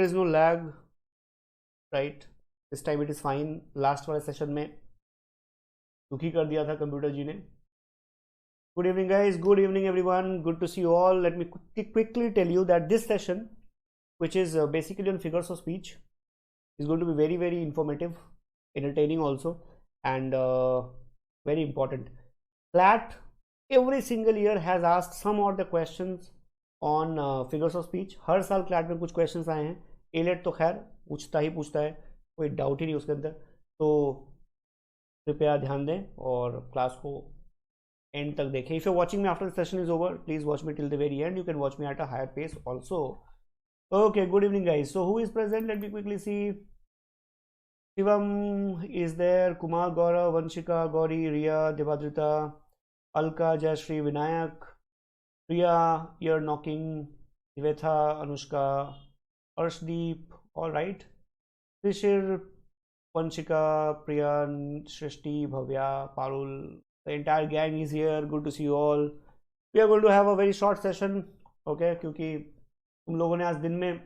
there is no lag, right? This time it is fine. Last वाले session में दुखी कर दिया था कंप्यूटर जी ने. Good evening guys, good evening everyone, good to see you all. Let me quickly tell you that this session, which is basically on figures of speech, is going to be very, very informative, entertaining also, and very important. CLAT every single year has asked some of the questions on figures of speech. हर साल CLAT में कुछ questions आए हैं. ALET तो खैर पूछता ही पूछता है, कोई डाउट ही नहीं उसके अंदर. तो कृपया ध्यान दें और क्लास को एंड तक देखें. If you're watching me after the session is over, please watch me till the very end. You can watch me at a higher pace also. Okay, good evening guys. So who is present? Let me quickly see. Shivam is there, Kumar, Gaurav, Vanshika, Gauri, Riya, Devadrita, Alka, Jayashri, Vinayak, Priya, Ear Knocking, Nivetha, Anushka, Arshdeep, all right. Trishir, Vanshika, Priya, Shrishti, Bhavya, Parul, the entire gang is here. Good to see you all. We are going to have a very short session, okay? क्योंकि तुम लोगों ने आज दिन में,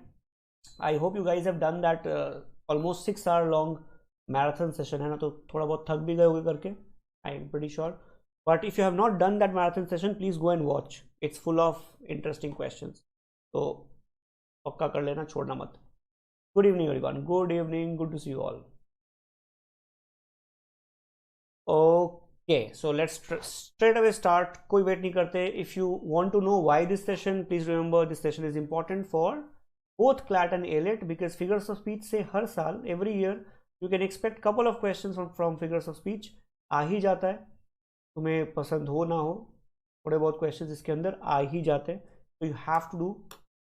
I hope you guys have done that almost 6 hour long marathon session है ना, तो थोड़ा बहुत थक भी गए होगे करके, I am pretty sure. But if you have not done that marathon session, please go and watch. It's full of interesting questions. तो पक्का कर लेना, छोड़ना मत. Good evening everyone. Good evening. Good to see you all. Okay, so let's straight away start. कोई wait नहीं करते. If you want to know why this session, please remember this session is important for both CLAT and ALET, because figures of speech से हर साल every year you can expect couple of questions from figures of speech. आ ही जाता है, तुम्हें पसंद हो ना हो, थोड़े बहुत questions इसके अंदर आ ही जाते हैं. So you have to do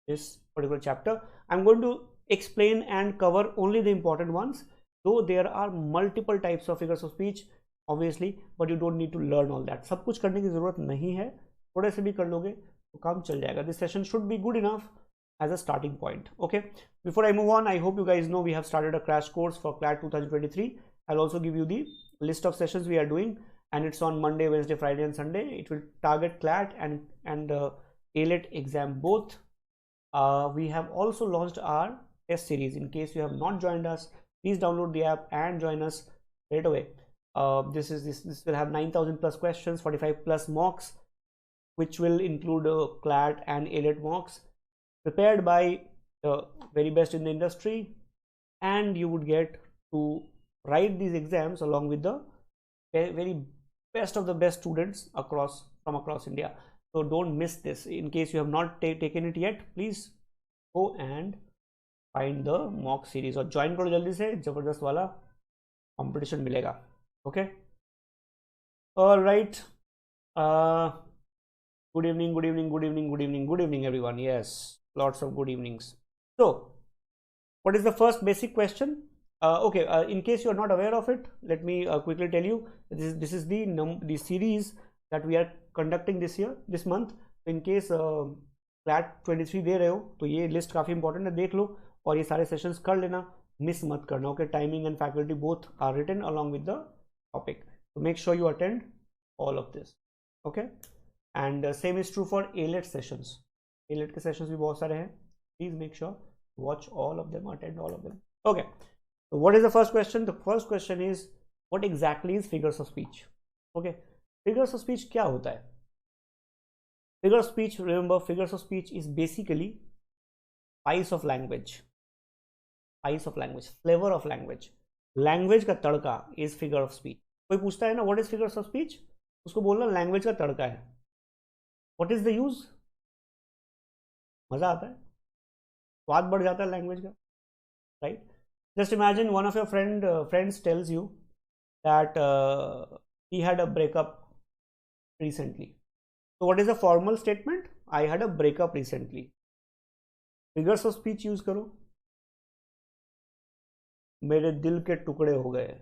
this particular chapter. I'm going to explain and cover only the important ones, though there are multiple types of figures of speech obviously, but you don't need to learn all that. सब कुछ करने की ज़रूरत नहीं है, थोड़े से भी कर लोगे तो काम चल जाएगा. This session should be good enough as a starting point. Okay, before I move on, I hope you guys know we have started a crash course for CLAT 2023. I'll also give you the list of sessions we are doing, and it's on Monday, Wednesday, Friday and Sunday. It will target CLAT and ALET exam both. We have also launched our test series. In case you have not joined us, please download the app and join us right away. This will have 9,000 plus questions, 45 plus mocks, which will include CLAT and ALET mocks prepared by the very best in the industry, and you would get to write these exams along with the very best of the best students from across India. So don't miss this. In case you have not taken it yet, please go and find the mock series और join करो जल्दी से, जबरदस्त वाला competition मिलेगा. Okay, all right. Good evening, good evening, good evening, good evening, good evening everyone. Yes, lots of good evenings. So what is the first basic question? Okay, in case you are not aware of it, let me quickly tell you. This is the series that we are conducting this month. In case CLAT 23 दे रहे हो तो ये list काफ़ी important है, देख लो और ये सारे सेशंस कर लेना, मिस मत करना. Okay, timing and faculty both are written along with the topic, so make sure you attend all of this. Okay, and same is true for ALET sessions. ALET के sessions भी बहुत सारे हैं. Please make sure watch all of them, attend all of them. Okay, so what is the first question? The first question is, what exactly is figures of speech? Okay, figures of speech क्या होता है? Figures of speech, remember, figures of speech is basically spice of language, flavor of language. Language का तड़का is figure of speech. कोई पूछता है ना what is figures of speech, उसको बोलना लैंग्वेज का तड़का है. What is the use? मजा आता है, स्वाद बढ़ जाता है लैंग्वेज का, right? Just imagine one of your friends tells you that he had a breakup recently. So what is a formal statement? I had a breakup recently. Figures of speech use करो, मेरे दिल के टुकड़े हो गए,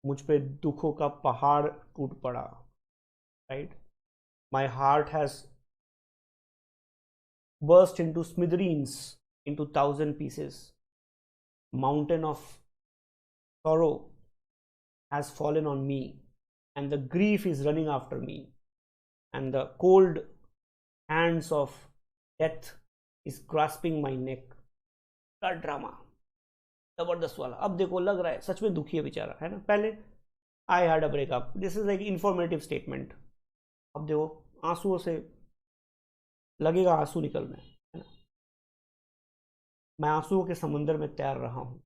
मुझ पे दुखों का पहाड़ टूट पड़ा, right? My heart has burst into smithereens, into 1,000 pieces. Mountain of sorrow has fallen on me, and the grief is running after me, and the cold hands of death is grasping my neck. Drama जबरदस्त वाला। अब देखो लग रहा है सच में दुखी है बेचारा, है ना। पहले I had a breakup, this is like informative statement. अब देखो आंसुओं से लगेगा आंसू निकलने, है ना। मैं आंसुओं के समुद्र में तैर रहा हूं।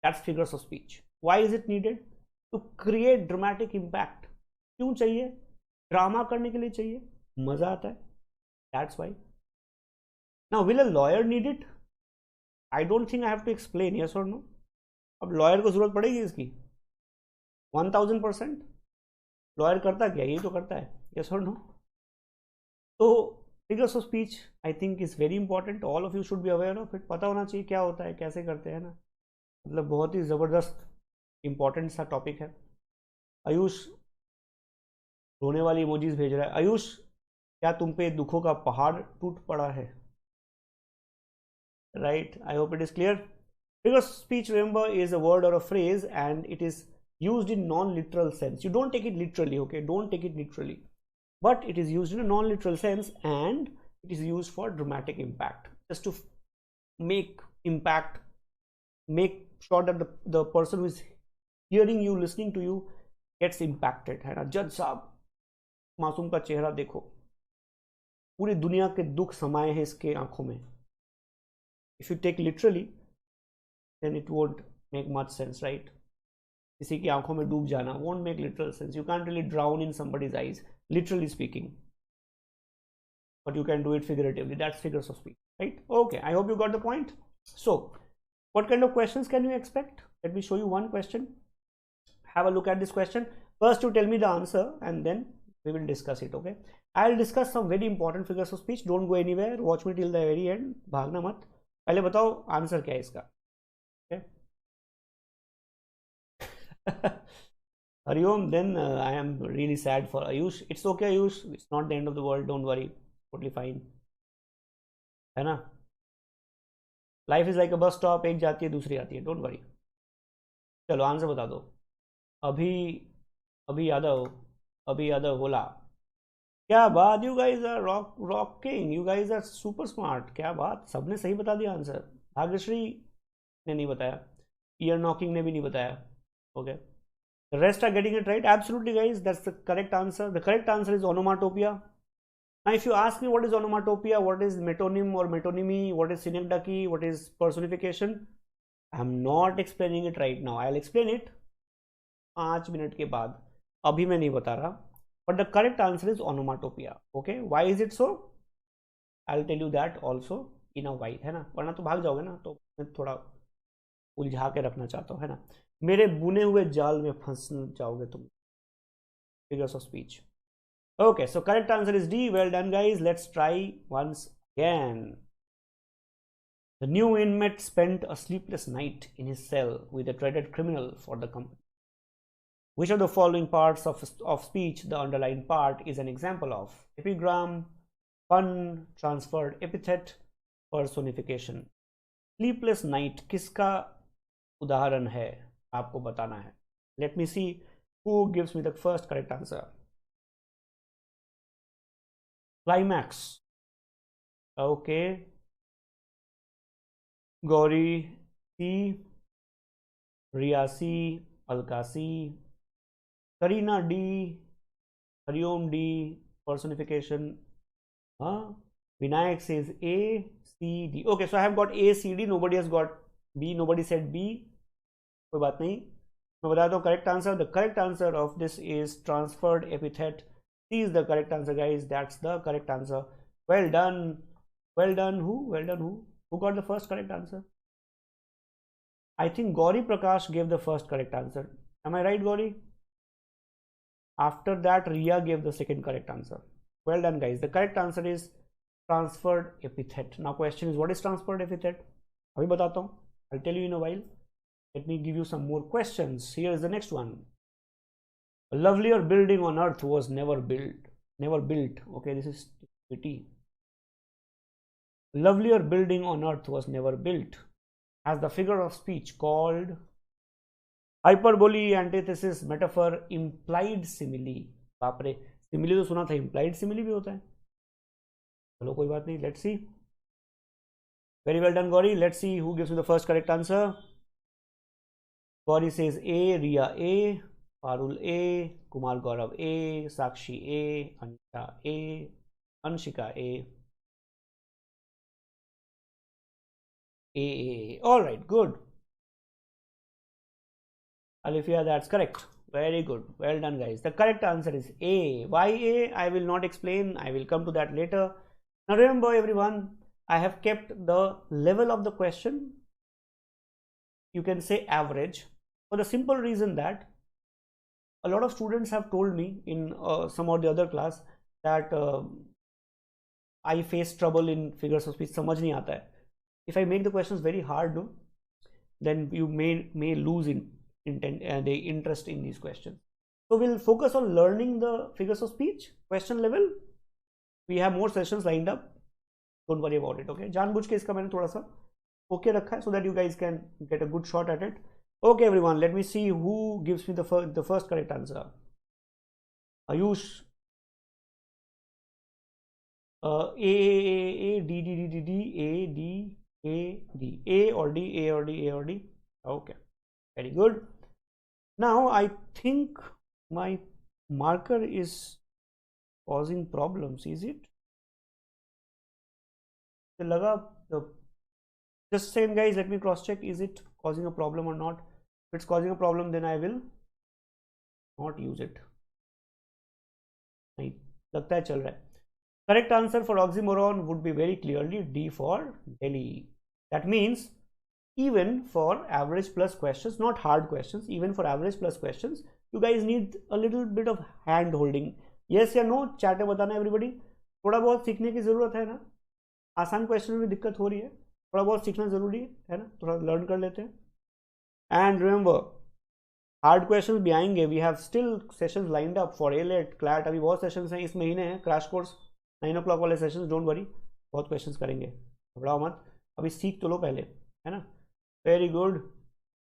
That's figures of speech. Why is it needed? To create dramatic impact. क्यों चाहिए? ड्रामा करने के लिए चाहिए, मजा आता है, that's why. Now will a lawyer need it? I don't think I have to explain, yes और नो। अब लॉयर को जरूरत पड़ेगी इसकी? 1000%। लॉयर करता क्या, यही तो करता है, यस और नो। तो figures of speech I think is very important, all of you should be aware of it. पता होना चाहिए क्या होता है, कैसे करते हैं ना। मतलब बहुत ही ज़बरदस्त इंपॉर्टेंट सा टॉपिक है। आयुष रोने वाली इमोजीज भेज रहा है। आयुष, क्या तुम पे दुखों का पहाड़ टूट पड़ा है? Right, I hope it is clear. Figures of speech, remember, is a word or a phrase and it is used in non-literal sense. You don't take it literally, okay? Don't take it literally. But it is used in a non-literal sense and it is used for dramatic impact. Just to make impact, make sure that the person who is hearing you, listening to you gets impacted. है ना? जज साहब, मासूम का चेहरा देखो, पूरी दुनिया के दुख समाये हैं इसके आंखों में. If you take literally, then it won't make much sense, right? किसी की आंखों में डूब जाना won't make literal sense. You can't really drown in somebody's eyes, literally speaking. But you can do it figuratively. That's figures of speech, right? Okay, I hope you got the point. So, what kind of questions can you expect? Let me show you one question. Have a look at this question. First, you tell me the answer and then we will discuss it, okay? I'll discuss some very important figures of speech. Don't go anywhere. Watch me till the very end. भागना मत. पहले बताओ answer क्या है इसका. Okay? Hariom, then I am really sad for Ayush. It's okay, Ayush. It's not the end of the world. Don't worry. Totally fine. है ना? Life is like a bus stop. एक जाती है दूसरी आती है. Don't worry. चलो answer बता दो. अभी अभी यादव होला. क्या बात, you guys are rocking, you guys are super smart. क्या बात, सबने सही बता दिया आंसर. भाग्यश्री ने नहीं बताया, ईयर नॉकिंग ने भी नहीं बताया. Okay, the rest are getting it right. Absolutely guys, that's the correct answer. The correct answer is onomatopoeia. Now if you ask me what is onomatopoeia, what is metonym or metonymy, what is synecdoche, what is personification, I am not explaining it right now. I'll explain it 5 minute के बाद. अभी मैं नहीं बता रहा. But the correct answer is onomatopoeia. Okay, why is it so? I'll tell you that also in a while, है ना. वरना तो भाग जाओगे ना, तो मैं थोड़ा उलझा के रखना चाहता हूँ, है ना. मेरे बुने हुए जाल में फंस जाओगे तुम. Figures of speech. Okay, so correct answer is D. Well done guys. Let's try once again. The new inmate spent a sleepless night in his cell with a dreaded criminal for the company. Which of the following parts of speech the underlined part is an example of? Epigram, pun, transferred epithet, personification. Sleepless night किसका उदाहरण है, आपको बताना है. Let me see who gives me the first correct answer. Climax. Okay. Gauri C, Riya C, Alka C, Karina D, Hariom D, personification. Vinayak says A, C, D. Okay, so I have got A, C, D. Nobody has got B. Nobody said B. कोई बात नहीं, मैं बता दूं correct answer. The correct answer of this is transferred epithet. C is the correct answer guys. That's the correct answer. Well done. Well done. Who got the first correct answer? I think Gauri Prakash gave the first correct answer. Am I right, Gauri? After that, Riya gave the second correct answer. Well done, guys. The correct answer is transferred epithet. Now, question is, what is transferred epithet? अभी बताता हूँ. I'll tell you in a while. Let me give you some more questions. Here is the next one. A lovelier building on earth was never built. Okay, this is pity. Lovelier building on earth was never built. As the figure of speech called hyperbole, antithesis, metaphor, implied simile. बाप रे, simile तो सुना था, implied simile भी होता है. चलो कोई बात नहीं. Let's see. Very well done, Gauri. Let's see who gives me the first correct answer. Gauri says A, Riya A, Parul A, Kumar Gaurav A, Sakshi A, Anita A, Anshika A. A. All right, good. Alifia, that's correct. Very good. Well done, guys. The correct answer is A. Why A? I will not explain. I will come to that later. Now remember, everyone, I have kept the level of the question, you can say average, for the simple reason that a lot of students have told me in some or the other class that I face trouble in figures of speech. समझ नहीं आता है. If I make the questions very hard, no, then you may lose the interest in these questions. So we'll focus on learning the figures of speech question level. We have more sessions lined up. Don't worry about it. Okay, जानबूझ के इसका मैंने थोड़ा सा okay रखा है so that you guys can get a good shot at it. Okay, everyone, let me see who gives me the first correct answer. Ayush. A D D D D D A D A D A or D A or D A or D. Okay, very good. Now I think my marker is causing problems. Is it? Just saying, guys, let me cross check. Is it causing a problem or not? If it's causing a problem, then I will not use it. नहीं लगता है चल रहा है. Correct answer for oxymoron would be very clearly D for Delhi. That means even for average plus questions, not hard questions, even for average plus questions, you guys need a little bit of hand holding. Yes या no? Chat में बताना everybody. थोड़ा बहुत सीखने की जरूरत है ना. आसान क्वेश्चन में दिक्कत हो रही है, थोड़ा बहुत सीखना जरूरी है ना, थोड़ा लर्न कर लेते हैं. एंड रिमेंबर, हार्ड क्वेश्चंस भी आएंगे. We have still sessions lined up for AILET CLAT. अभी बहुत सेशंस हैं इस महीने हैं. क्रैश कोर्स 9 o'clock वाले सेशंस, डोंट वरी, बहुत क्वेश्चंस करेंगे, घबराओ मत. अभी सीख तो लो पहले, है ना. Very good.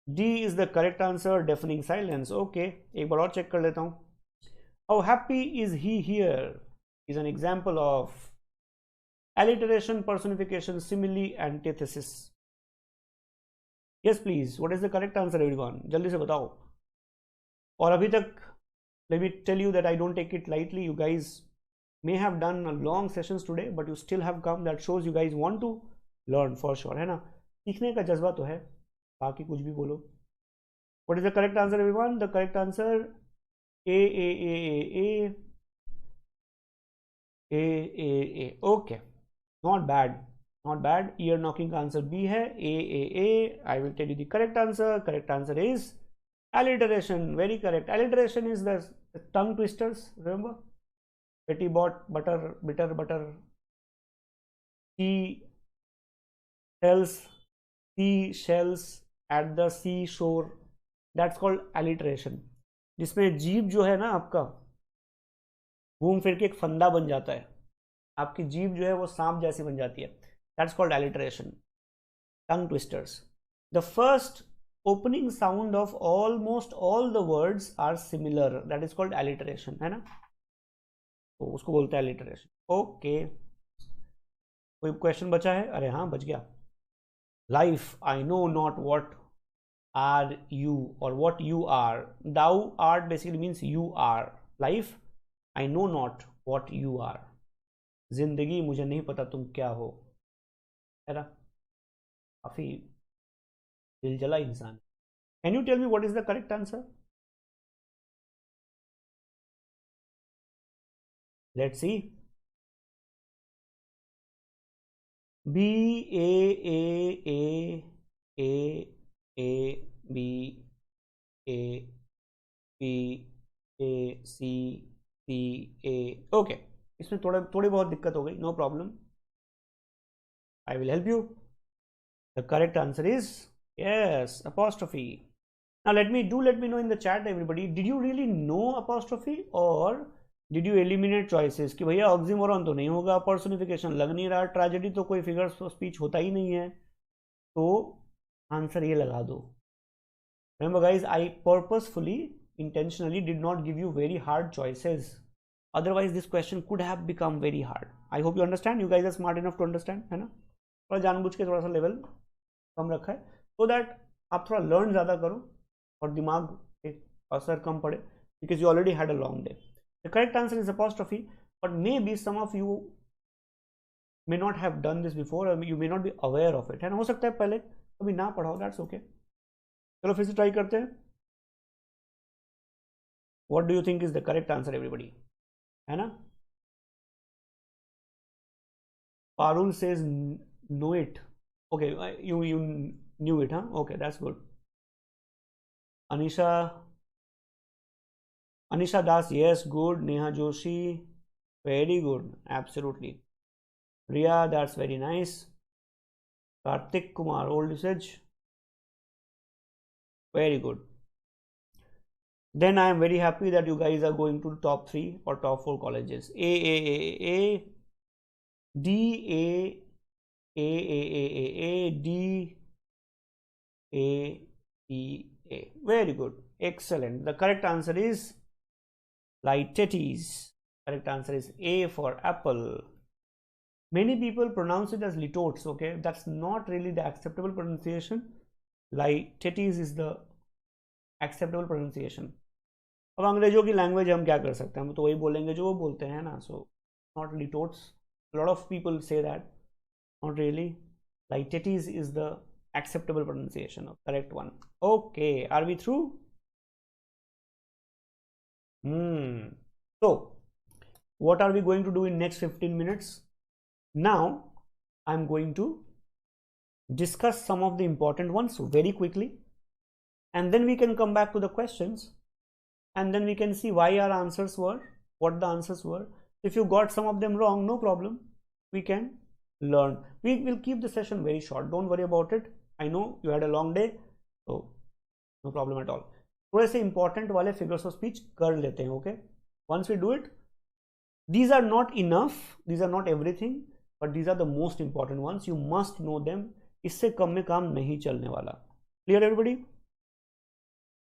D is the correct answer. Deafening silence. Okay, एक बार और चेक कर लेता हूँ. How happy is he here is an example of alliteration, personification, simile, antithesis. Yes, please. What is the correct answer, everyone? जल्दी से बताओ. और अभी तक, let me tell you that I don't take it lightly. You guys may have done a long sessions today, but you still have come. That shows you guys want to learn for sure, है ना. सीखने का जज्बा तो है, बाकी कुछ भी बोलो. What is the correct answer, everyone? The correct answer A. Okay. Not bad, not bad. Ear knocking का आंसर B है. A. I will tell you the correct answer. Correct answer is alliteration. Very correct. Alliteration is the tongue twisters. Remember, petty butter, bitter butter. Sea shells at the seashore. That's called alliteration. जिसमें जीभ जो है ना आपका घूम फिर के एक फंदा बन जाता है. आपकी जीभ जो है वो सांप जैसी बन जाती है. That's called alliteration. Tongue twisters. The first opening sound of almost all the words are similar. That is called alliteration, है ना. तो उसको बोलते हैं एलिटरेशन. ओके, कोई क्वेश्चन बचा है? अरे हाँ, बच गया. Life, I know not what are you और what you are. Thou art basically means you are. Life, I know not what you are. जिंदगी, मुझे नहीं पता तुम क्या हो, है ना. काफी दिलजला इंसान. Can you tell me what is the correct answer? Let's see. B A B A. Okay, इसमें थोड़ी बहुत दिक्कत हो गई. No problem, I will help you. The correct answer is yes, apostrophe. Now let me know in the chat, everybody, did you really know apostrophe or did you eliminate choices कि भैया oxymoron तो नहीं होगा, personification लग नहीं रहा, tragedy तो कोई फिगर्स ऑफ स्पीच होता ही नहीं है, तो आंसर ये लगा दो. Remember guys, I purposefully, intentionally did not give you very hard choices. Otherwise this question could have become very hard. I hope you understand. You guys are smart enough to understand, है ना. थोड़ा जानबूझ के थोड़ा सा level कम रखा है, so that आप थोड़ा लर्न ज़्यादा करो और दिमाग पे असर कम पड़े, because you already had a long day. The correct answer is apostrophe, but may be some of you may not have done this before, or you may not be aware of it, है ना. हो सकता है पहले कभी ना पढ़ा हो, दैट्स ओके. चलो फिर से ट्राई करते हैं. What do you think is the correct answer everybody, है ना. Parul says know it. Okay, you knew it, huh? Okay, that's good. Anisha Das, yes, good. Neha Joshi, very good, absolutely. Riya, that's very nice. Karthik Kumar, old usage, very good. Then I am very happy that you guys are going to top 3 or top 4 colleges. A D D A. Very good, excellent. The correct answer is Lytetes. Correct answer is A for apple. Many people pronounce it as litotes. Okay, that's not really the acceptable pronunciation. Lytetes is the acceptable pronunciation. अब अंग्रेजों की language हम क्या कर सकते हैं, हम तो वही बोलेंगे जो वो बोलते हैं ना. So not litotes. Lot of people say that, not really. Lytetes is the acceptable pronunciation of correct one. Okay, are we through? So what are we going to do in next 15 minutes? Now I'm going to discuss some of the important ones very quickly, and then we can come back to the questions, and then we can see why our answers were what the answers were. If you got some of them wrong, no problem, we can learn. We will keep the session very short, don't worry about it. I know you had a long day, so no problem at all. थोड़े से important वाले figures of speech कर लेते हैं. Okay, once we do it, these are not enough, these are not everything, but these are the most important ones. You must know them. इससे कम में काम नहीं चलने वाला. Clear everybody?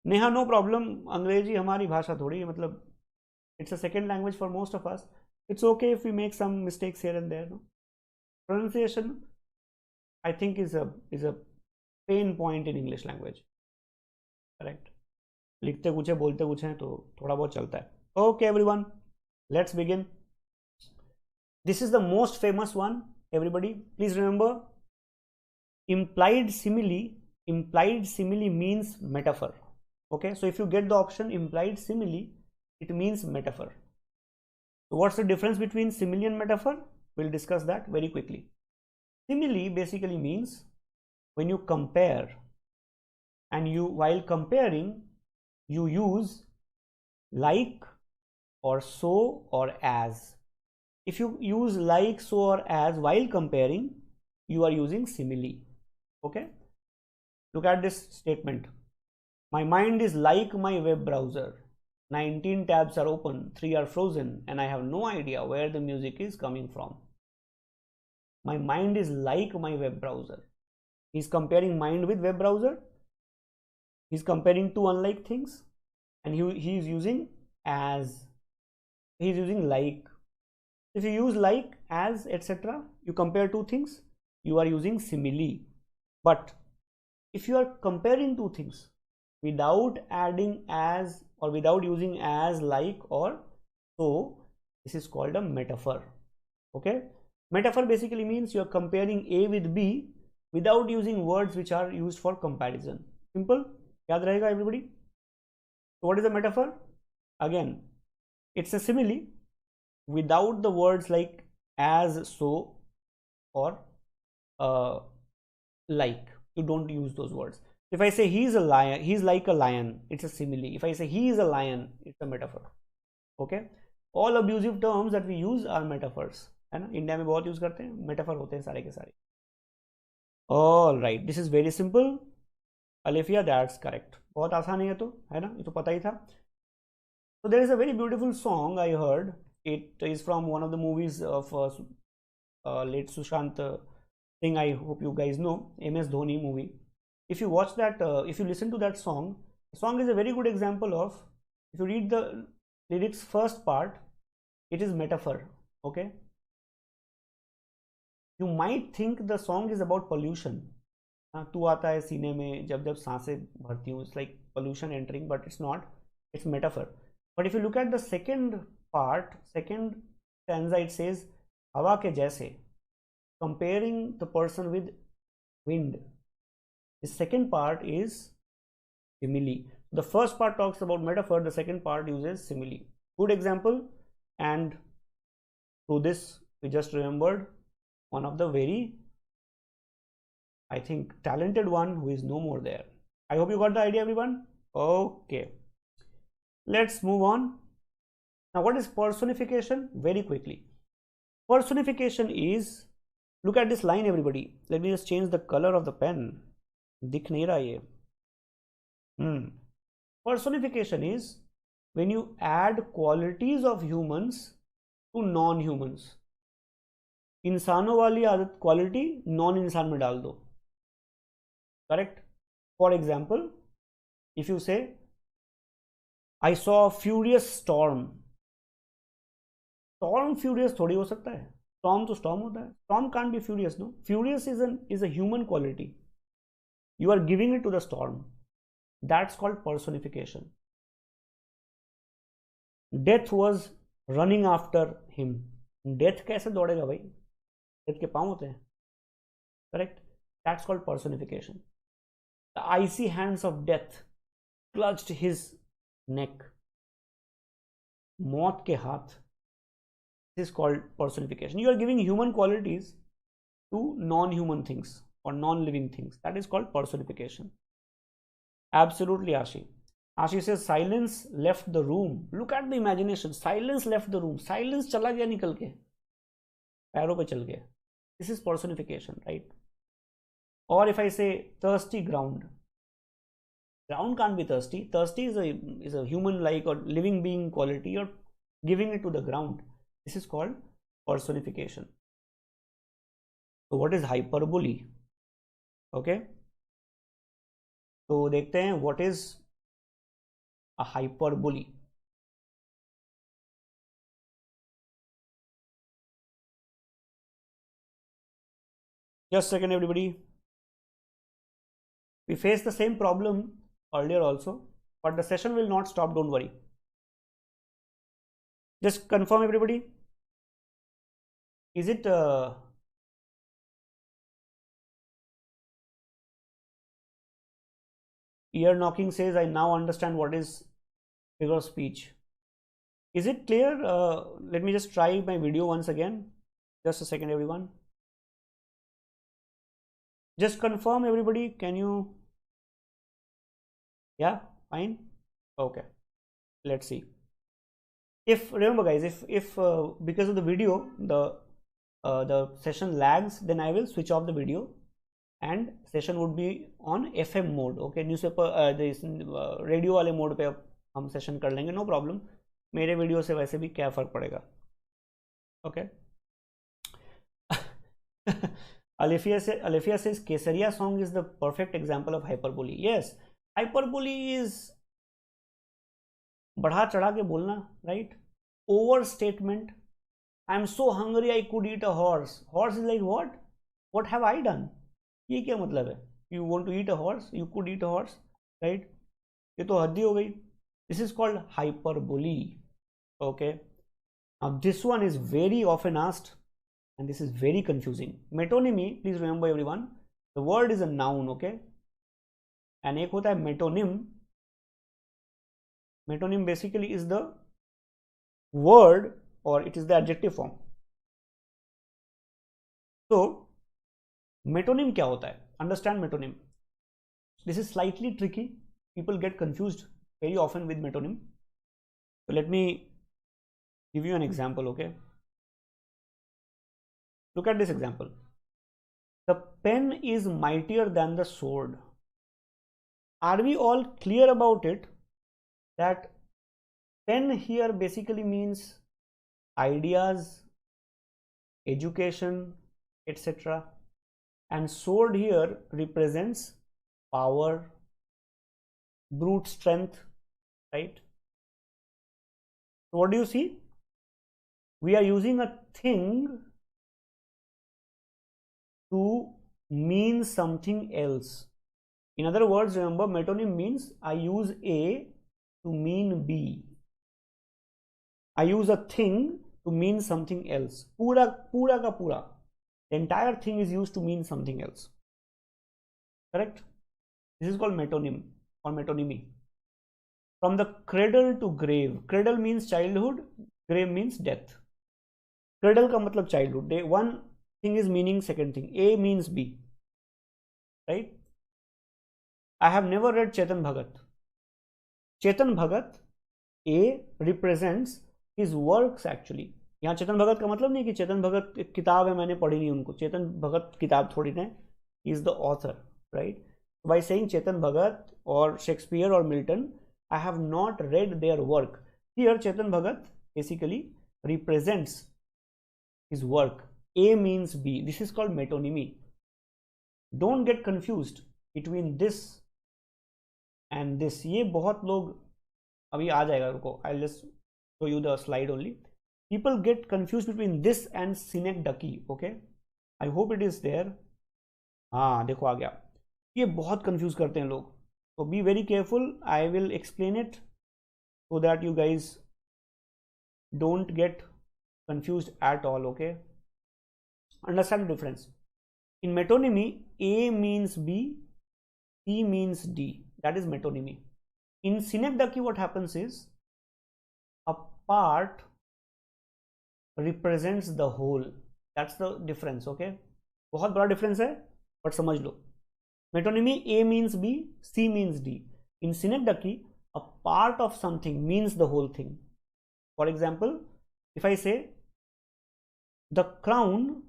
Neha, no problem. अंग्रेजी हमारी भाषा थोड़ी है, मतलब it's a second language for most of us. It's okay if we make some mistakes here and there. No? Pronunciation, I think, is a pain point in English language. Correct. लिखते कुछ है, बोलते कुछ है, तो थोड़ा बहुत चलता है. Okay, everyone, let's begin. This is the most famous one. Everybody, please remember, implied simile. Implied simile means metaphor. Okay, so if you get the option implied simile, it means metaphor. So what's the difference between simile and metaphor? We'll discuss that very quickly. Simile basically means when you compare, and while comparing you use like or so or as. If you use like, so or as while comparing, you are using simile. Okay, look at this statement. My mind is like my web browser. 19 tabs are open, 3 are frozen, and I have no idea where the music is coming from. My mind is like my web browser. He's comparing mind with web browser. He's comparing two unlike things, and he is using as. He's using like. If you use like, as, etc., you compare two things, you are using simile. But if you are comparing two things without adding as or without using as, like, or so, this is called a metaphor. Okay, metaphor basically means you are comparing A with B without using words which are used for comparison. Simple. याद रहेगा everybody? So what is a metaphor? Again, it's a simile without the words like as, so, or like. You don't use those words. If I say he's a lion, he's like a lion, it's a simile. If I say he is a lion, it's a metaphor. Okay, all abusive terms that we use are metaphors, है ना. India में बहुत use करते हैं, metaphor होते हैं सारे के सारे. All right, this is very simple. Alefia, that's correct. बहुत आसान है ये तो, है ना, ये तो पता ही था. So there is a very beautiful song I heard. It is from one of the movies of late Sushant Singh. I hope you guys know MS Dhoni movie. If you watch that, if you listen to that song, the song is a very good example of, if you read the lyrics first part, it is metaphor. Okay, You might think the song is about pollution. तू आता है सीने में जब जब सांसें भरती हूँ, it's like pollution entering, but it's not. It's metaphor. But if you look at the second part, second stanza, it says हवा के जैसे, comparing the person with wind. The second part is simile. The first part talks about metaphor, the second part uses simile. Good example. And through this we just remembered one of the very, I think, talented one who is no more there. I hope you got the idea, everyone. Okay, let's move on. Now what is personification? Very quickly, personification is, look at this line everybody. Let me just change the color of the pen. दिख नहीं रहा ये. Personification is when you add qualities of humans to non-humans. इंसानों वाली आदत quality non इंसान में डाल दो. Correct. For example, if you say I saw a furious storm. Storm furious थोड़ी हो सकता है. स्टॉर्म तो स्टॉर्म होता है. Storm can't be furious. No, furious is a human quality. You are giving it to the storm. That's called personification. Death was running after him. Death कैसे दौड़ेगा भाई? Death के पाँव होते हैं. Correct? That's called personification. The icy hands of death clutched his neck. मौत के हाथ. This is called personification. You are giving human qualities to non-human things or non-living things. That is called personification. Absolutely, Ashi. Ashi says silence left the room. Look at the imagination. Silence left the room. Silence चला गया निकल के, पैरों पे चल गया. This is personification, right? Or if I say thirsty ground, ground can't be thirsty. Thirsty is a human-like or living being quality. You're giving it to the ground. This is called personification. So what is hyperbole? Okay, तो देखते हैं what is a hyperbole. Just a second everybody. We faced the same problem earlier also, but the session will not stop, don't worry. Just confirm everybody. Is it ear knocking says I now understand what is figure of speech. Is it clear? Let me just try my video once again. Just a second everyone. Just confirm everybody. Can you? Yeah, fine. Okay, let's see. If remember guys, if because of the video the session lags, then I will switch off the video and session would be on FM mode. Okay, newspaper radio वाले mode पे हम session कर लेंगे. No problem. मेरे video से वैसे भी क्या फ़र्क पड़ेगा. Okay. Alifia says Kesaria song is the perfect example of hyperbole. Yes, hyperbole is बढ़ा चढ़ा के बोलना, right? Overstatement. I am so hungry I could eat a horse. Horse is like what? What have I done? ये क्या मतलब है? You want to eat a horse? You could eat a horse, right? ये तो हद्दी हो गई. This is called hyperbole. Okay. Now this one is very often asked, and this is very confusing. Metonymy, please remember everyone, the word is a noun, okay? And एक होता है metonym. Metonym basically is the word or it is the adjective form. So metonym क्या होता है? Understand metonym. This is slightly tricky. People get confused very often with metonym. So let me give you an example, okay? Look at this example. The pen is mightier than the sword. Are we all clear about it? That pen here basically means ideas, education, etc. And sword here represents power, brute strength, right? So what do you see? We are using a thing to mean something else. In other words, remember, metonym means I use A to mean B. I use a thing to mean something else. Pura ka pura. The entire thing is used to mean something else. Correct? This is called metonym or metonymy. From the cradle to grave. Cradle means childhood, grave means death. Cradle ka matlab childhood. One thing is meaning second thing. A means B. Right? I have never read Chetan Bhagat. Chetan Bhagat, A represents his works actually. यहाँ चेतन भगत का मतलब नहीं कि चेतन भगत एक किताब है, मैंने पढ़ी नहीं उनको. चेतन भगत किताब थोड़ी ना, he is the author, right? By saying Chetan Bhagat or Shakespeare or Milton, I have not read their work. Here Chetan Bhagat basically represents his work. A means B. This is called metonymy. Don't get confused between this and this. ये बहुत लोग अभी आ जाएगा, रुको. I'll just show you the slide only. People get confused between this and synecdoche. Okay, I hope it is there. हाँ देखो आ गया. ये बहुत confuse करते हैं लोग. So be very careful. I will explain it so that you guys don't get confused at all. Okay, understand the difference. In metonymy, A means B, C means D. That is metonymy. In synecdoche, what happens is a part represents the whole. That's the difference. Okay, बहुत बड़ा difference है, but समझ लो. Metonymy, A means B, C means D. In synecdoche, a part of something means the whole thing. For example, if I say the crown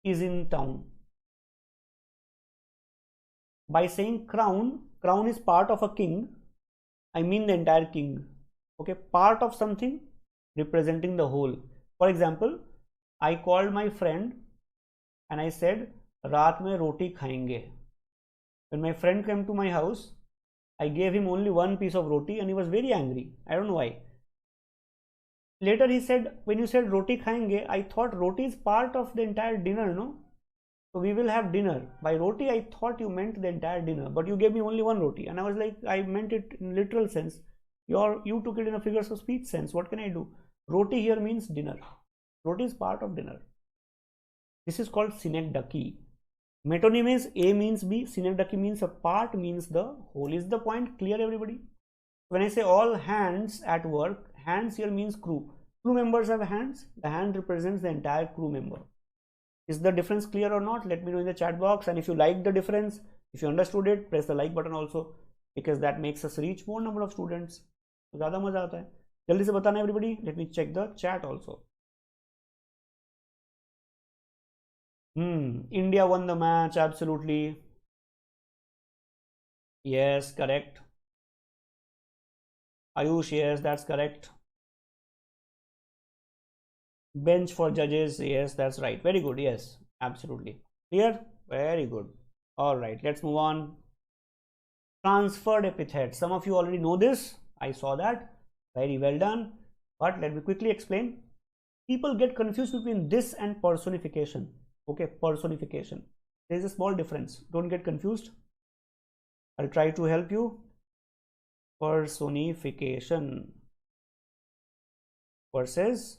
is in town. By saying crown is part of a king, I mean the entire king. Okay, part of something representing the whole. For example, I called my friend and I said, रात में रोटी खाएंगे. When my friend came to my house, I gave him only one piece of roti and he was very angry. I don't know why. Later he said, when you said roti khayenge, I thought roti is part of the entire dinner, no? So we will have dinner. By roti, I thought you meant the entire dinner, but you gave me only one roti. And I was like, I meant it in literal sense. You took it in a figures of speech sense. What can I do? Roti here means dinner. Roti is part of dinner. This is called synecdoche. Metonymy is A means B. Synecdoche means a part means the whole. Is the point clear, everybody? When I say all hands at work, hands here means crew. Crew members have hands. The hand represents the entire crew member. Is the difference clear or not? Let me know in the chat box. And if you like the difference, if you understood it, press the like button also, because that makes us reach more number of students. ज़्यादा मजा आता है. जल्दी से बताना everybody. Let me check the chat also. India won the match. Absolutely. Yes, correct. Ayush, yes, that's correct. Bench for judges, yes, that's right. Very good, yes, absolutely. Clear? Very good. All right, let's move on. Transferred epithet. Some of you already know this. I saw that. Very well done. But let me quickly explain. People get confused between this and personification. Okay, personification. There is a small difference. Don't get confused. I'll try to help you. Personification versus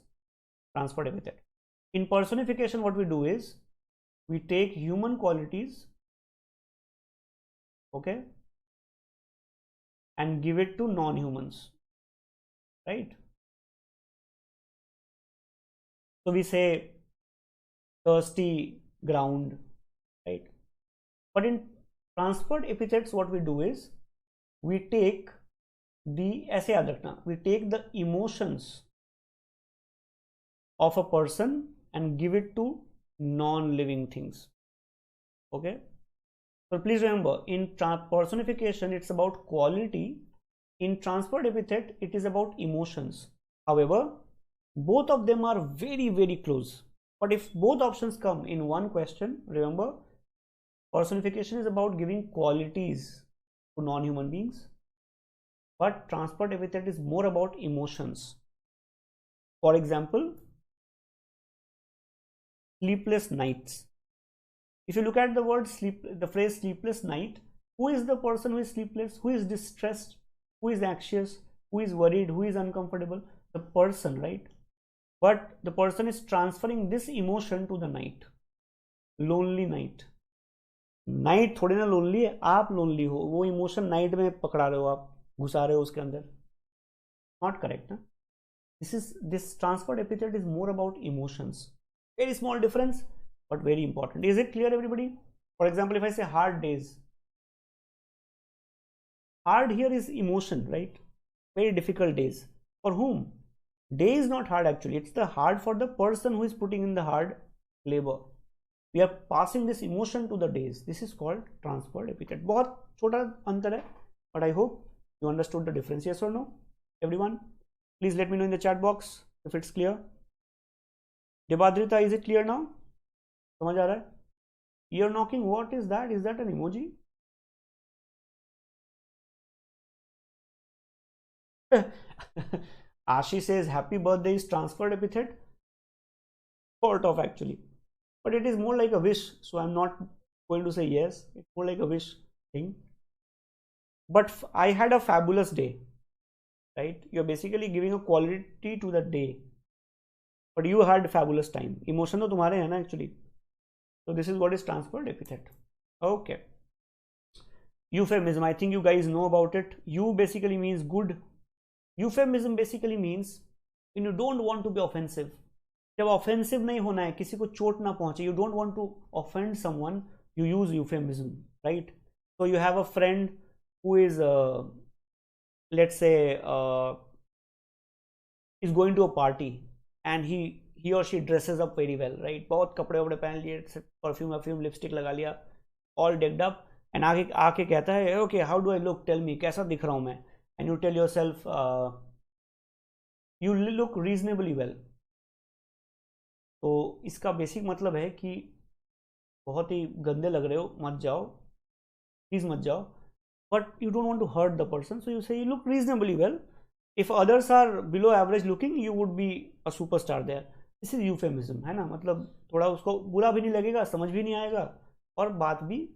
transferred epithet. In personification, what we do is we take human qualities, okay, and give it to non-humans, right? So we say thirsty ground, right? But in transferred epithets, what we do is we take the, ऐसे याद रखना, we take the emotions of a person and give it to non-living things. Okay, so please remember, in personification it's about quality. In transferred epithet it is about emotions. However, both of them are very, very close. But if both options come in one question, remember, personification is about giving qualities to non-human beings, but transferred epithet is more about emotions. For example, sleepless nights. If you look at the word sleep, the phrase sleepless night, who is the person who is sleepless, who is distressed, who is anxious, who is worried, who is uncomfortable? The person, right? But the person is transferring this emotion to the night. Lonely night. Night थोड़ी ना lonely है, आप lonely हो, वो emotion night में पकड़ा रहे हो, आप घुसा रहे हो उसके अंदर. नॉट करेक्ट ना. this transferred epithet is more about emotions. Very small difference but very important. Is it clear everybody? For example, if I say hard days, hard here is emotion, right? Very difficult days. For whom? Day is not hard actually, it's the hard for the person who is putting in the hard labor. We are passing this emotion to the days. This is called transferred epithet. बहुत छोटा अंतर है, but I hope you understood the difference. Yes or no, everyone? Please let me know in the chat box if it's clear. Debadrita, is it clear now? समझ आ रहा है? Ear knocking, what is that? Is that an emoji? Ashi says happy birthday is transferred epithet. Sort of actually, but it is more like a wish, so I'm not going to say yes. It's more like a wish thing. But I had a fabulous day, right? You're basically giving a quality to the day, but you had a fabulous time. Emotion तो तुम्हारे हैं ना actually. So this is what is transferred epithet. Okay. Euphemism, I think you guys know about it. Eu basically means good. Euphemism basically means when you don't want to be offensive. जब offensive नहीं होना है, किसी को चोट ना पहुंचे, you don't want to offend someone, you use euphemism, right? So you have a friend who is let's say is going to a party and he or she dresses up very well, right? बहुत कपड़े वपड़े पहन लिए, perfume lipstick लगा लिया, all decked up, and आके कहता है okay, how do I look, tell me कैसा दिख रहा हूँ मैं, and you tell yourself you look reasonably well. तो इसका बेसिक मतलब है कि बहुत ही गंदे लग रहे हो, मत जाओ, प्लीज मत जाओ, but you don't want to hurt the person, so you say you look reasonably well. If others are below average looking, you would be a superstar there. This is euphemism, है ना? मतलब थोड़ा उसको बुरा भी नहीं लगेगा, समझ भी नहीं आएगा, और बात भी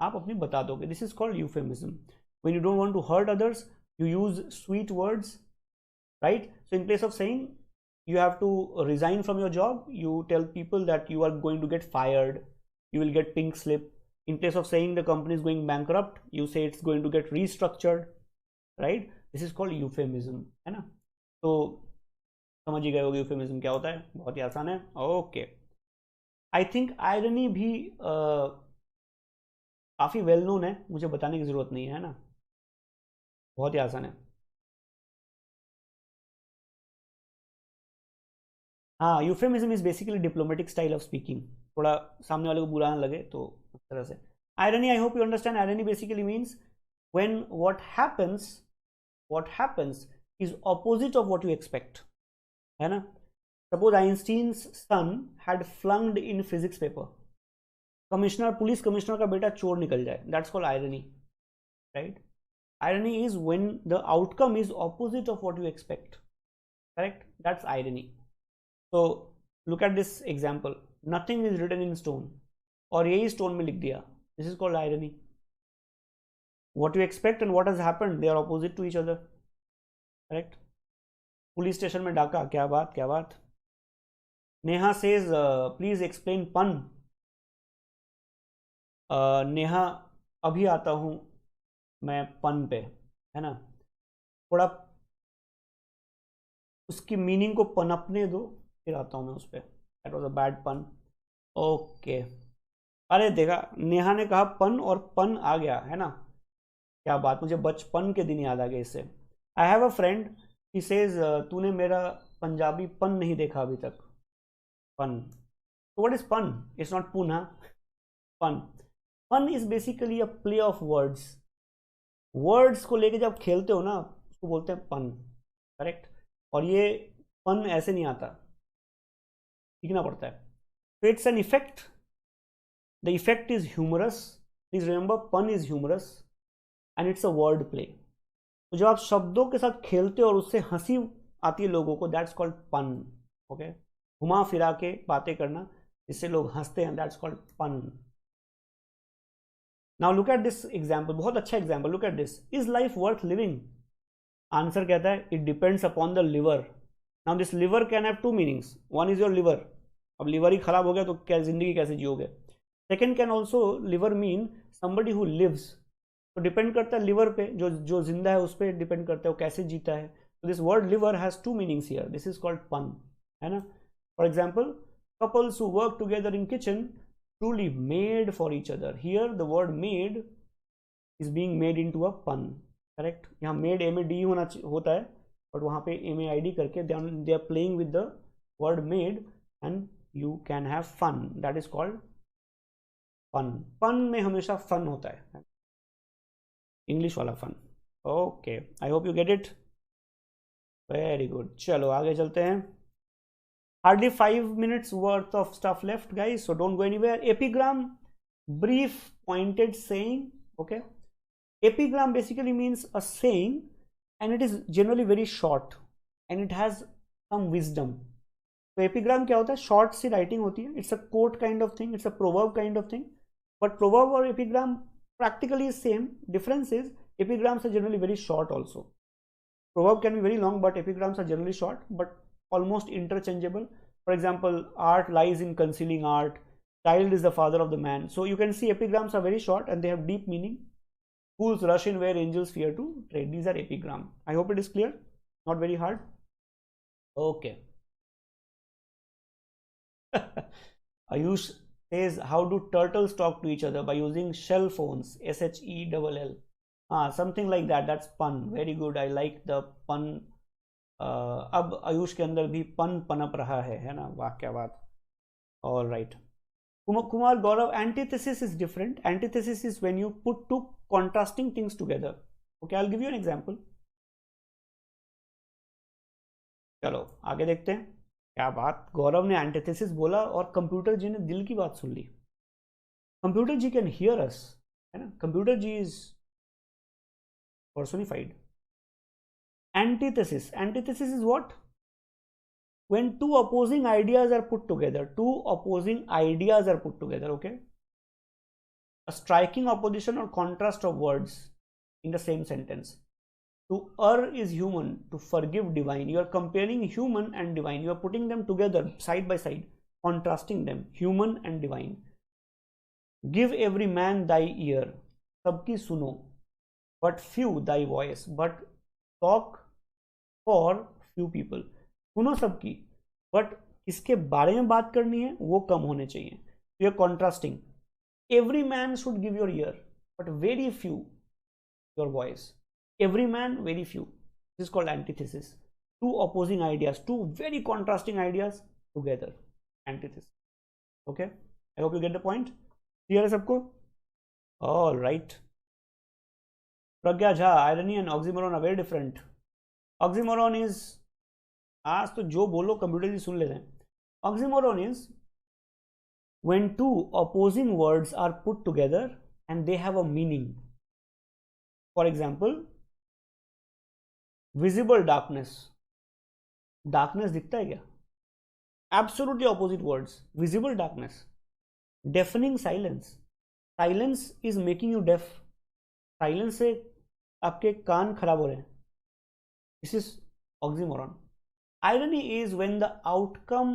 आप अपनी बता दोगे. This is called euphemism. When you don't want to hurt others, you use sweet words, right? So in place of saying you have to resign from your job, you tell people that you are going to get fired, you will get pink slip. In place of saying the company is going bankrupt, you say it's going to get restructured, right? This is called euphemism, है ना? तो समझ ही गए होगे euphemism क्या होता है, बहुत ही आसान है. ओके, आई थिंक आयरनी भी काफ़ी वेल नोन है, मुझे बताने की ज़रूरत नहीं है ना, बहुत ही आसान है. हाँ, euphemism is basically diplomatic style of speaking. थोड़ा सामने वाले को बुरा ना लगे, तो उस तरह से. Irony, I hope you understand. Irony basically means when what happens is opposite of what you expect, है ना? Suppose Einstein's son had flunked in physics paper. Police commissioner का बेटा चोर निकल जाए, that's called irony, right? Irony is when the outcome is opposite of what you expect, correct? That's irony. So look at this example. Nothing is written in stone, और यही stone में लिख दिया. This is called irony. What you expect and what has happened, they are opposite to each other. Correct? Police station में डाका, क्या बात क्या बात. Neha says please explain pun. Neha, अभी आता हूँ मैं पन पे, है ना? थोड़ा उसकी मीनिंग को पनपने दो, फिर आता हूँ मैं उस पर. दैट वॉज अ बैड पन. ओके, अरे देखा, नेहा ने कहा पन और पन आ गया, है ना? क्या बात, मुझे बचपन के दिन याद आ गए इससे. I have a friend, he says तूने मेरा पंजाबी पन नहीं देखा अभी तक. पन, तो व्हाट इज पन? इट्स नॉट पुन, हाँ. पन, पन is basically a play of words. Words को लेके जब खेलते हो ना, उसको बोलते हैं पन, करेक्ट? और ये पन ऐसे नहीं आता, सीखना पड़ता है. तो it's an effect. The effect is humorous. Please remember, pun is humorous and it's a word play. तो जब आप शब्दों के साथ खेलते हो और उससे हंसी आती है लोगों को, दैट्स कॉल्ड पन. ओके, घुमा फिरा के बातें करना, इससे लोग हंसते हैं, that's called pun. Now look at this example, बहुत अच्छा example. Look at this. Is life worth living? Answer कहता है it depends upon the liver. Now this liver can have two meanings. One is your liver. अब liver ही खराब हो गया तो क्या जिंदगी कैसे जियोगे? Second can also liver mean somebody who lives. तो डिपेंड करता है लिवर पे, जो जिंदा है उस पर डिपेंड करता है वो कैसे जीता है. तो this word liver has two meanings here. This is called पन, है ना. For example, couples who work together in kitchen truly made for each other. Here the word made is being made into a pun. Correct? यहाँ made M-A-D होता है, but वहाँ पे M-A-I-D करके they are playing with the word made and you can have fun. That is called fun. Pun में हमेशा fun होता है, English वाला fun. Okay, I hope you get it. Very good. चलो आगे चलते हैं. Hardly 5 minutes worth of stuff left, guys, so don't go anywhere. Epigram, brief pointed saying. Okay, epigram basically means a saying and it is generally very short and it has some wisdom. So epigram क्या होता है? Short सी writing होती है. It's a quote kind of thing, it's a proverb kind of thing, but proverb और epigram practically is same. Difference is epigrams are generally very short also. Proverb can be very long, but epigrams are generally short but almost interchangeable. For example, art lies in concealing art. Child is the father of the man. So you can see epigrams are very short and they have deep meaning. Fools rush in where angels fear to tread. These are epigram. I hope it is clear. Not very hard. Okay. Ayush says, how do turtles talk to each other? By using shell phones. SHELL. Something like that. That's pun. Very good. I like the pun. अब आयुष के अंदर भी पन पनप रहा है ना. वाह क्या बात. All right. Kumar Gaurav, antithesis is different. Antithesis is when you put to contrasting things together. Okay, I will give you an example. चलो आगे देखते हैं. क्या बात, गौरव ने एंटीथेसिस बोला और कंप्यूटर जी ने दिल की बात सुन ली. Computer ji can hear us, है ना. Computer ji is personified. Antithesis. Antithesis is what? When two opposing ideas are put together. Two opposing ideas are put together, okay? A striking opposition or contrast of words in the same sentence. To err is human, to forgive divine. You are comparing human and divine. You are putting them together side by side, contrasting them, human and divine. Give every man thy ear. Sabki suno, but few thy voice. But talk for few people. सुनो सबकी, but किसके बारे में बात करनी है वो कम होने चाहिए. You are contrasting. Every man should give your ear but very few your voice. Every man, very few. This is called antithesis. Two opposing ideas, two very contrasting ideas together. Antithesis. Okay, I hope you get the point. Clear है सबको? All right. Pragya Jha, irony and oxymoron are very different. Oxymoron is, आज तो जो बोलो computer जी सुन लेते हैं. Oxymoron is when to opposing words are put together and they have a meaning. For example, visible darkness. Darkness दिखता है क्या? Absolutely opposite words. Visible darkness. Deafening silence. Silence is making you deaf. Silence से आपके कान खराब हो रहे हैं. This is oxymoron. Irony is when the outcome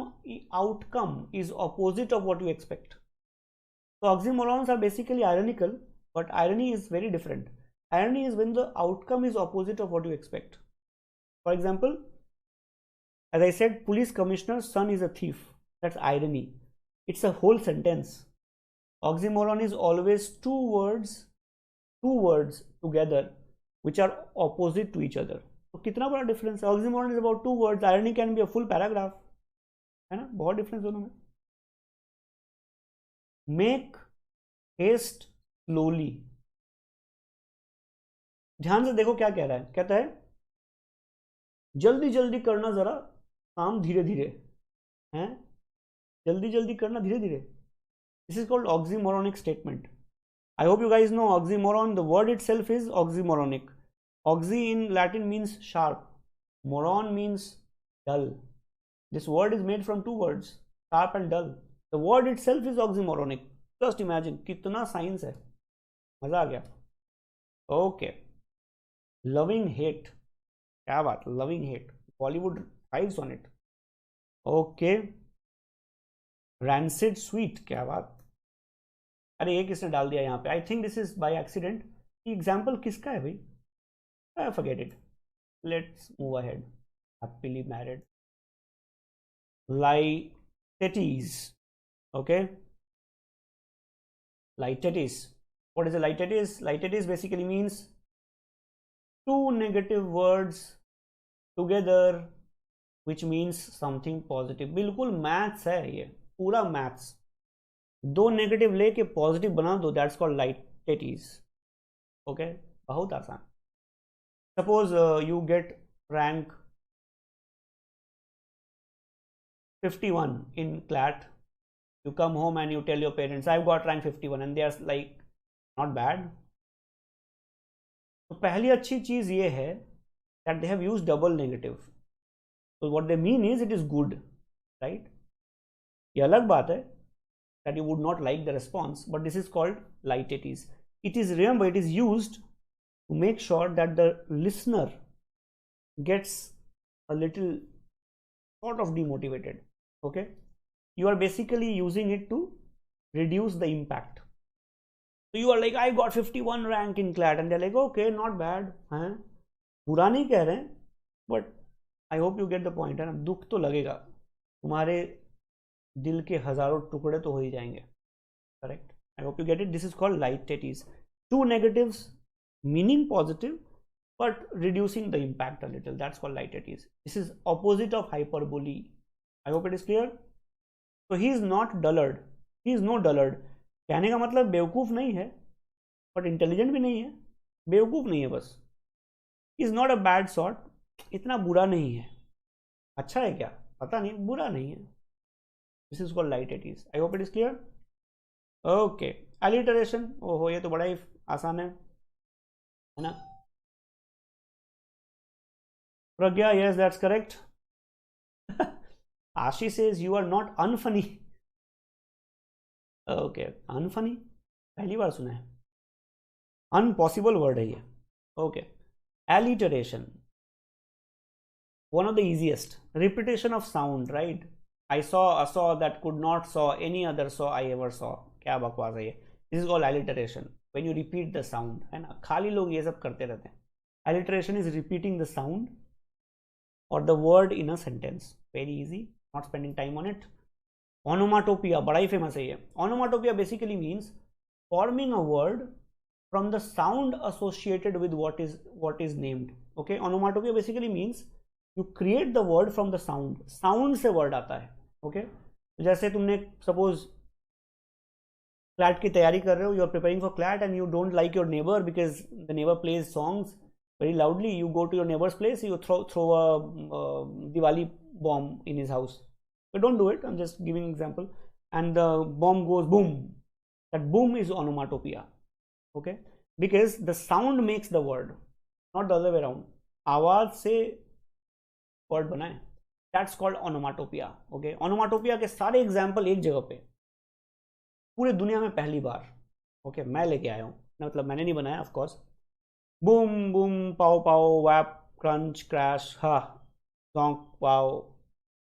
is opposite of what you expect. So oxymorons are basically ironical, but irony is very different. Irony is when the outcome is opposite of what you expect. For example, as I said, police commissioner's son is a thief. That's irony. It's a whole sentence. Oxymoron is always two words together which are opposite to each other. तो कितना बड़ा difference है. Oxymoron is about two words. Irony can be a full paragraph, है ना. बहुत difference दोनों में. Make haste slowly. ध्यान से देखो क्या कह रहा है. कहता है जल्दी जल्दी करना जरा, काम धीरे धीरे, है. जल्दी जल्दी करना धीरे धीरे. This is called oxymoronic statement. I hope you guys know oxymoron. The word itself is oxymoronic. Oxy in Latin means sharp. Moron means dull. This word is made from two words, sharp and dull. The word itself is oxymoronic. Just imagine कितना science है, मजा आ गया. Okay, loving hate, क्या बात, loving hate, Bollywood thrives on it. Okay, rancid sweet, क्या बात. अरे ये किसने डाल दिया यहाँ पे? I think this is by accident. Example किसका है भाई? I forget it. Let's move ahead. Happily married. Lighthetes. Okay, lighthetes. What is a lighthetes? Lighthetes basically means two negative words together which means something positive. बिल्कुल maths है ये, पूरा maths. दो negative लेके positive बना दो, दैट्स कॉल्ड lighthetes. ओके, बहुत आसान. Suppose you get rank 51 in CLAT. You come home and you tell your parents, I've got rank 51, and they are like, not bad. तो पहली अच्छी चीज ये है that they have used double negative. So what they mean is it is good, right? ये अलग बात है that you would not like the response, but this is called lighthetes. It is, remember, it is used to make sure that the listener gets a little sort of demotivated. Okay, you are basically using it to reduce the impact. So you are like, I got 51 rank in CLAT, and they're like, okay, not bad. हाँ, बुरा नहीं कह रहे हैं, but I hope you get the point. है ना, दुख तो लगेगा, तुम्हारे दिल के हजारों टुकड़े तो हो ही जाएंगे. Correct? I hope you get it. This is called lighthetes. Two negatives meaning positive but reducing the impact a little. That's called lighthetes. This is opposite of hyperbole. I hope it is clear. So he is not dullard. He is no dullard. कहने का मतलब बेवकूफ नहीं है, but intelligent भी नहीं है. बेवकूफ नहीं है बस. He is not a bad sort. इतना बुरा नहीं है. अच्छा है क्या? पता नहीं, बुरा नहीं है. This is called lighthetes. I hope it is clear. Okay. Alliteration. ओहो, ये तो बड़ा ही आसान है ना? Pragya, yes, that's correct. Ashi says you are not unfunny. Okay, unfunny पहली बार सुना है. Unpossible word है ये. Okay, alliteration, one of the easiest. Repetition of sound, right? I saw, a saw, that could not saw, any other saw, I ever saw. क्या बकवास है ये? This is called alliteration. When you repeat the sound, है ना? खाली लोग ये सब करते रहते हैं. Alliteration is repeating the sound or the word in a sentence. Very easy, not spending time on it. Onomatopoeia, बड़ा ही फेमस है ये. Onomatopoeia basically means forming a word from the sound associated with what is named. Okay, onomatopoeia basically means you create the word from the sound. Sound से word आता है. Okay, जैसे तुमने suppose CLAT की तैयारी कर रहे हो, you are preparing for CLAT and you don't like your neighbor because the neighbor plays songs very loudly. You go to your neighbor's place, you throw a Diwali bomb in his house. But don't do it, I'm just giving an example. And the bomb goes boom. That boom is onomatopoeia. Okay, because the sound makes the word, not the other way around. आवाज से word बना है. That's called onomatopoeia. Okay, onomatopoeia के सारे example एक जगह पे, पूरे दुनिया में पहली बार. Okay, मैं लेके आया हूँ, मतलब मैंने नहीं बनाया, of course. Boom, boom, pow, pow, whap, crunch, crash, ha, zonk, wow,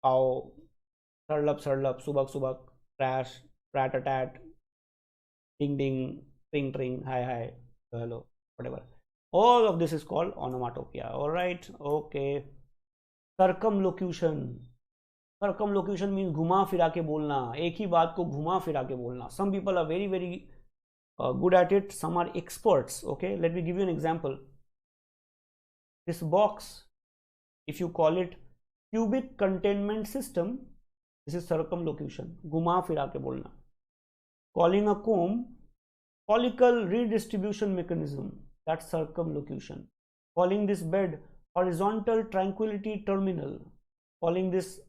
pow, sarlap, subak, crash, rat-a-tat, ding, ring, hi, hello, whatever. All of this is called onomatopoeia. All right, okay. Circumlocution. Circumlocution means घुमा फिरा के बोलना, एक ही बात को घुमा फिरा के बोलना. Some people are very, very good at it. Some are experts. Okay, let me give you an example. This box, if you call it cubic containment system, this is circumlocution. घुमा फिरा के बोलना. Calling a comb follicle redistribution mechanism, that's circumlocution. Calling this bed horizontal tranquility terminal. Calling this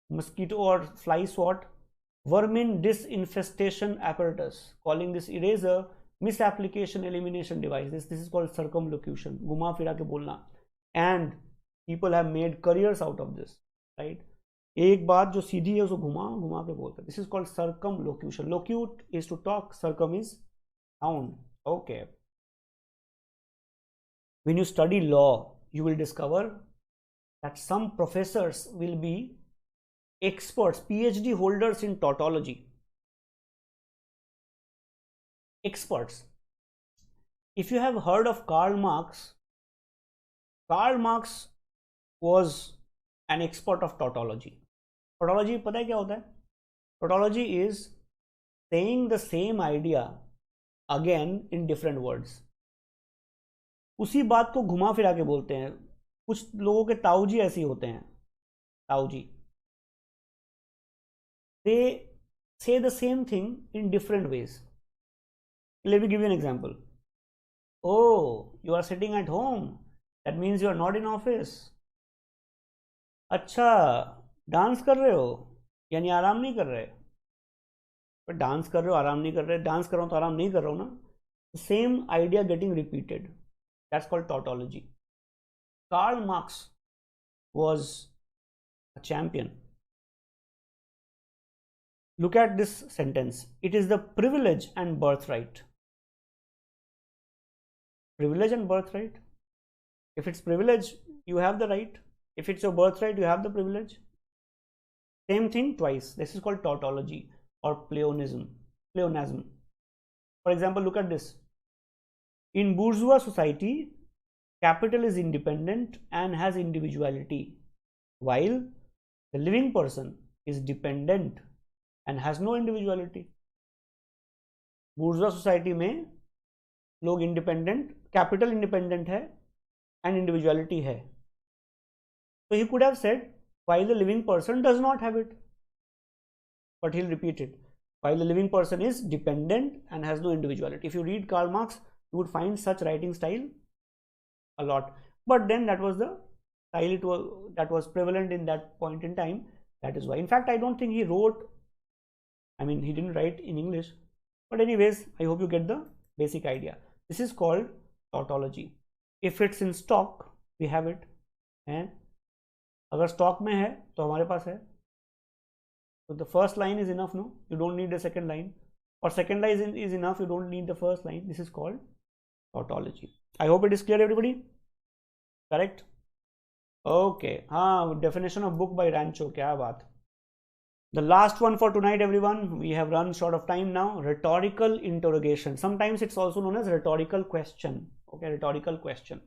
mosquito or fly swat vermin disinfestation apparatus. Calling this eraser misapplication elimination device. This is called circumlocution. घुमा फिरा के बोलना. And people have made careers out of this, right? एक बात जो सीधी है उसको घुमा घुमा के बोलते हैं. This is called circumlocution. Locute is to talk, circum is sound. Okay. When you study law, you will discover that some professors will be experts, PhD holders in tautology. Experts. If you have heard of Karl Marx was an expert of tautology. Tautology पता है क्या होता है? Tautology is saying the same idea again in different words. उसी बात को घुमा फिरा के बोलते हैं. कुछ लोगों के ताऊजी ऐसे होते हैं. ताऊजी. They say the same thing in different ways. Let me give you an example. Oh, you are sitting at home. That means you are not in office. अच्छा, डांस कर रहे हो यानी आराम नहीं कर रहे. पर डांस कर रहे हो, आराम नहीं कर रहे. डांस कर रहा हूँ तो आराम नहीं कर रहा हूँ ना. Same idea getting repeated. That's called tautology. Karl Marx was a champion. Look at this sentence. It is the privilege and birthright. Privilege and birthright. If it's privilege, you have the right. If it's your birthright, you have the privilege. Same thing twice. This is called tautology or pleonism. For example, look at this. In bourgeois society, capital is independent and has individuality, while the living person is dependent and has no individuality. Bourgeois society में लोग independent, capital independent है and individuality है. So he could have said, while the living person does not have it, but he'll repeat it. While the living person is dependent and has no individuality. If you read Karl Marx, you would find such writing style a lot. But then that was the style that was prevalent in that point in time. That is why. In fact, I don't think he wrote, he didn't write in English. But anyways, I hope you get the basic idea. This is called tautology. If it's in stock, we have it. And अगर stock में है तो हमारे पास है. So the first line is enough, no? You don't need the second line. Or second line is enough, you don't need the first line. This is called tautology. I hope it is clear, everybody. Correct? Okay. Definition of book by Rancho. क्या बात. The last one for tonight, everyone. We have run short of time now. Rhetorical interrogation. Sometimes it's also known as rhetorical question. Okay, rhetorical question.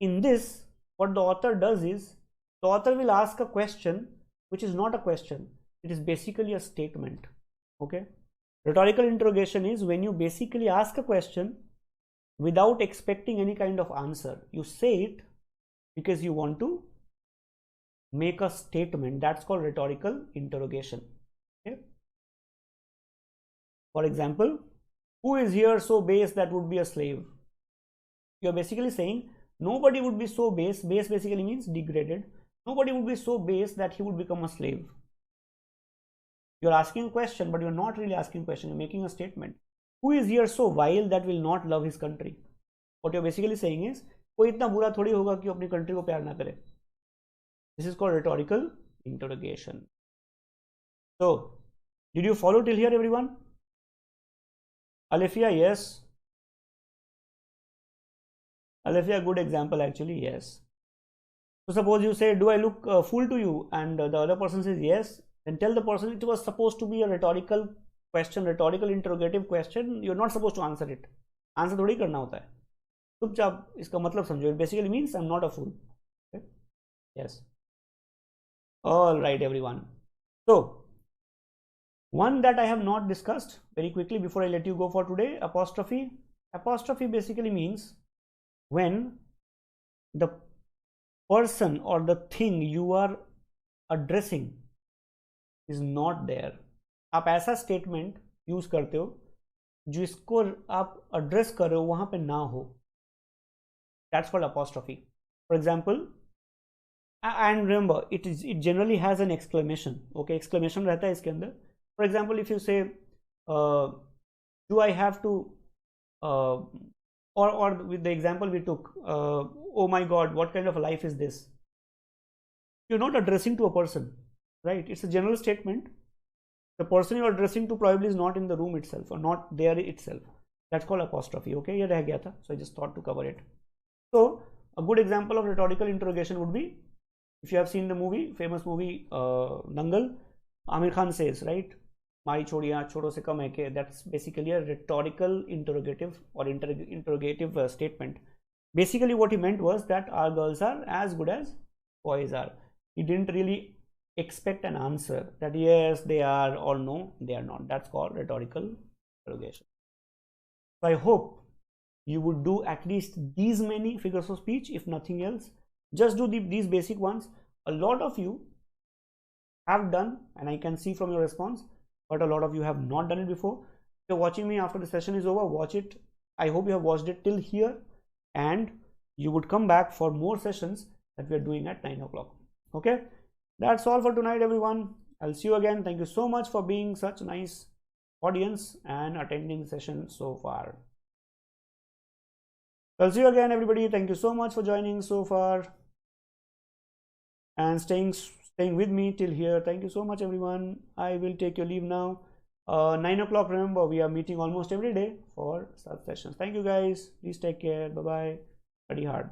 In this, what the author does is, the author will ask a question which is not a question. It is basically a statement. Okay. Rhetorical interrogation is when you basically ask a question without expecting any kind of answer. You say it because you want to make a statement. That's called rhetorical interrogation. Okay. For example, who is here so base that would be a slave? You're basically saying nobody would be so base. Base basically means degraded. Nobody would be so base that he would become a slave. You're asking a question, but you're not really asking a question. You're making a statement. Who is here so vile that will not love his country? What you're basically saying is, कोई इतना बुरा थोड़ी होगा कि अपनी country को प्यार ना करे. This is called rhetorical interrogation. So, did you follow till here, everyone? Alefia, yes. Alefia, good example actually, yes. So suppose you say, do I look fool to you? And the other person says yes. Then tell the person it was supposed to be a rhetorical question, rhetorical interrogative question. You're not supposed to answer it. Answer थोड़ी करना होता है. चुपचाप इसका मतलब समझो. It basically means I'm not a fool. Okay? Yes. All right, everyone. So, one that I have not discussed very quickly before I let you go for today, apostrophe. Apostrophe basically means when the person or the thing you are addressing is not there. आप ऐसा statement use करते हो जिसको आप address कर रहे हो वहां पे ना हो. That's called apostrophe. For example, and remember, it generally has an exclamation. Okay, exclamation रहता है इसके अंदर. For example, if you say, do I have to, or with the example we took, oh my God, what kind of life is this? you're not addressing to a person, right? It's a general statement. The person you're addressing to probably is not in the room itself or not there itself. That's called apostrophe. Okay, ye reh gaya tha, so I just thought to cover it. So a good example of rhetorical interrogation would be, if you have seen the movie, famous movie Dangal, Amir Khan says, right, "Mai chodiyan chodo se kam hai ke." That's basically a rhetorical interrogative or interrogative statement. Basically what he meant was that our girls are as good as boys are. He didn't really expect an answer that yes they are or no they are not. That's called rhetorical interrogation. So I hope you would do at least these many figures of speech, if nothing else. Just do these basic ones. A lot of you have done, and I can see from your response, but a lot of you have not done it before. If you're watching me after the session is over, watch it. I hope you have watched it till here, and you would come back for more sessions that we are doing at 9 o'clock. Okay, that's all for tonight, everyone. I'll see you again. Thank you so much for being such a nice audience and attending the session so far. I'll see you again, everybody. Thank you so much for joining so far and staying with me till here. Thank you so much, everyone. I will take your leave now. 9 o'clock, remember, we are meeting almost every day for such sessions. Thank you, guys. Please take care. Bye bye. Study hard.